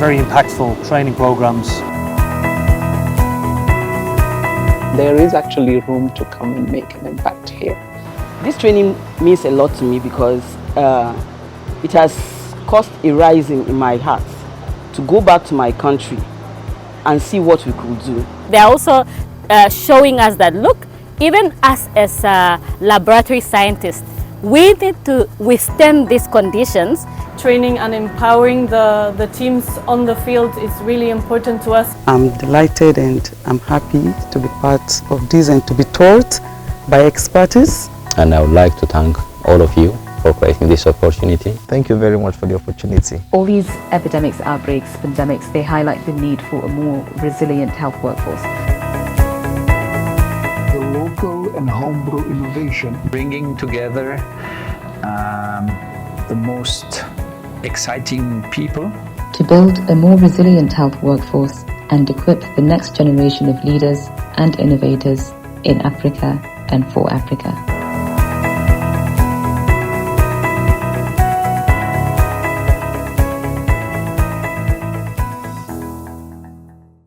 very impactful training programs. There is actually room to come and make an impact here. This training means a lot to me because it has caused a rising in my heart to go back to my country and see what we could do. They are also showing us that, look, even us as laboratory scientists, we need to withstand these conditions. Training and empowering the teams on the field is really important to us. I'm delighted and I'm happy to be part of this and to be taught by experts. And I would like to thank all of you for creating this opportunity. Thank you very much for the opportunity. All these epidemics, outbreaks, pandemics, they highlight the need for a more resilient health workforce. The local and homebrew innovation. Bringing together the most exciting people. To build a more resilient health workforce and equip the next generation of leaders and innovators in Africa and for Africa.